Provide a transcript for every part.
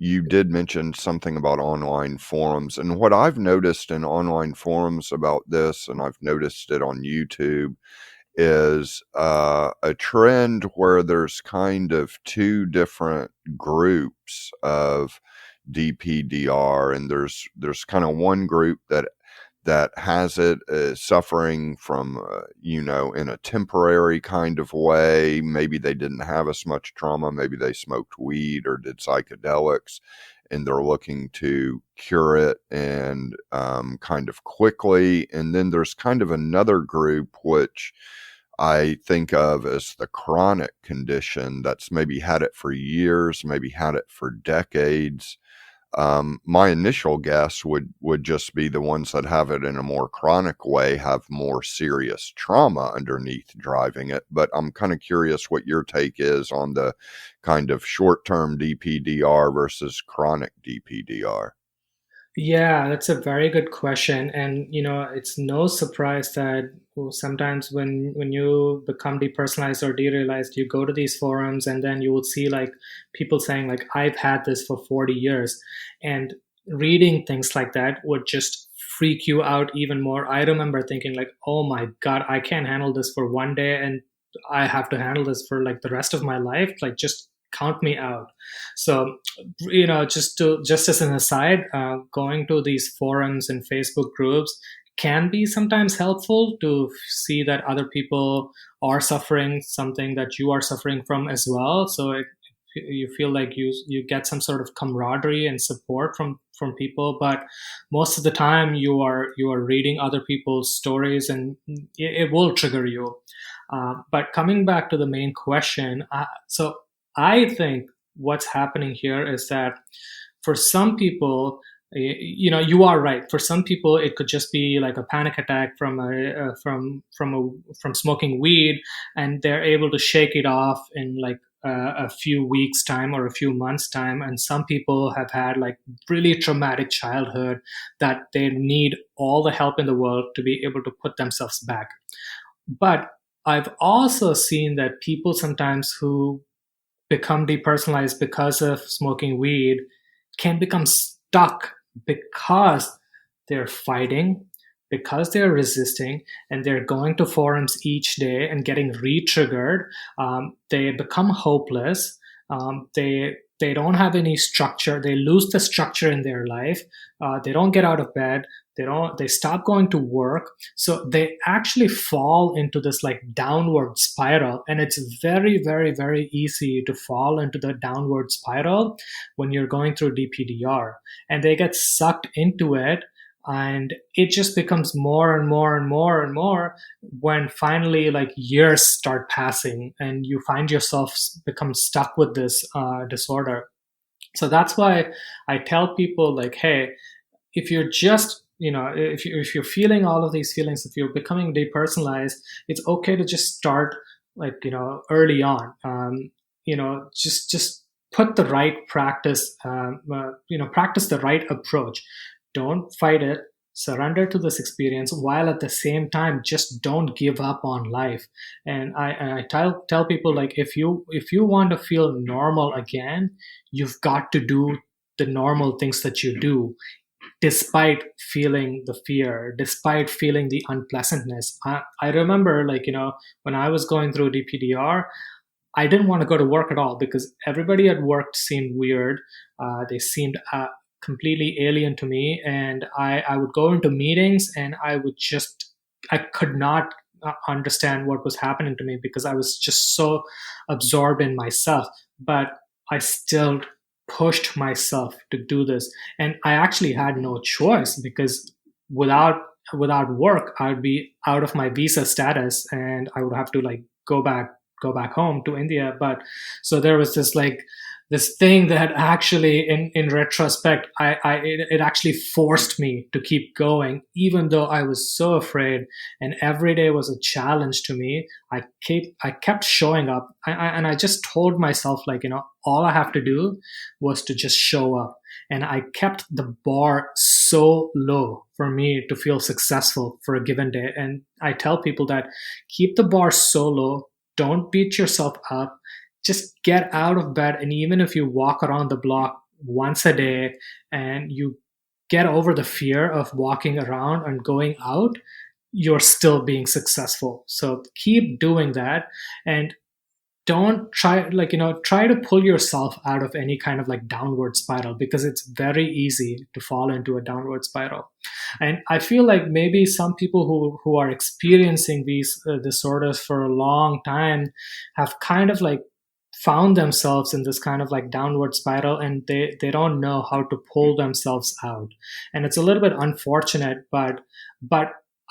you did mention something about online forums. And what I've noticed in online forums about this, and I've noticed it on YouTube, is a trend where there's kind of two different groups of DPDR, and there's kind of one group that has it suffering from, in a temporary kind of way. Maybe they didn't have as much trauma. Maybe they smoked weed or did psychedelics, and they're looking to cure it and kind of quickly. And then there's kind of another group, which I think of as the chronic condition that's maybe had it for years, maybe had it for decades. My initial guess would just be the ones that have it in a more chronic way have more serious trauma underneath driving it. But I'm kind of curious what your take is on the kind of short-term DPDR versus chronic DPDR. Yeah, that's a very good question. And it's no surprise that sometimes when you become depersonalized or derealized, you go to these forums and then you will see like people saying like, I've had this for 40 years. And reading things like that would just freak you out even more. I remember thinking like, oh my God, I can't handle this for one day and I have to handle this for like the rest of my life. Like just count me out. So just as an aside, going to these forums and Facebook groups can be sometimes helpful to see that other people are suffering something that you are suffering from as well. So you feel like you get some sort of camaraderie and support from people, but most of the time you are reading other people's stories and it will trigger you. But coming back to the main question, so I think what's happening here is that for some people, you are right. For some people, it could just be like a panic attack from smoking weed, and they're able to shake it off in like a few weeks time or a few months time. And some people have had like really traumatic childhood that they need all the help in the world to be able to put themselves back. But I've also seen that people sometimes who become depersonalized because of smoking weed can become stuck because they're fighting, because they're resisting, and they're going to forums each day and getting re-triggered. They become hopeless. They don't have any structure. They lose the structure in their life. They don't get out of bed. They stop going to work. So they actually fall into this like downward spiral. And it's very, very, very easy to fall into the downward spiral when you're going through DPDR. And they get sucked into it, and it just becomes more and more and more and more when finally like years start passing and you find yourself become stuck with this disorder. So that's why I tell people like, hey, if you're just if you're feeling all of these feelings, if you're becoming depersonalized, it's okay to just start like early on. Just put the right practice, practice the right approach. Don't fight it. Surrender to this experience, while at the same time just don't give up on life. And I tell people like, if you want to feel normal again, you've got to do the normal things that you do despite feeling the fear, despite feeling the unpleasantness. I remember like when I was going through DPDR, I didn't want to go to work at all because everybody at work seemed weird. They seemed completely alien to me. And I would go into meetings and I could not understand what was happening to me because I was just so absorbed in myself. But I still pushed myself to do this. And I actually had no choice because without work, I would be out of my visa status and I would have to like go back home to India. But so there was this thing that actually in retrospect it actually forced me to keep going even though I was so afraid and every day was a challenge to me. I kept showing up, and I just told myself like all I have to do was to just show up, and I kept the bar so low for me to feel successful for a given day. And I tell people that keep the bar so low, don't beat yourself up, just get out of bed, and even if you walk around the block once a day and you get over the fear of walking around and going out, you're still being successful. So keep doing that, and don't try, try to pull yourself out of any kind of like downward spiral, because it's very easy to fall into a downward spiral. And I feel like maybe some people who are experiencing these disorders for a long time have kind of like found themselves in this kind of like downward spiral, and they don't know how to pull themselves out. And it's a little bit unfortunate, but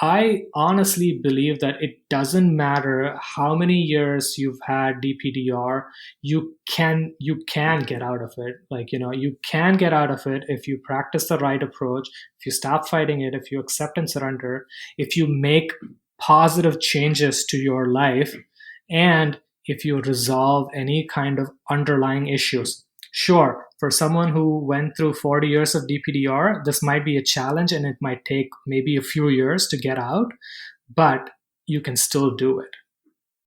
I honestly believe that it doesn't matter how many years you've had DPDR, you can get out of it. Like, you can get out of it if you practice the right approach, if you stop fighting it, if you accept and surrender, if you make positive changes to your life, and if you resolve any kind of underlying issues. Sure, for someone who went through 40 years of DPDR, this might be a challenge and it might take maybe a few years to get out, but you can still do it.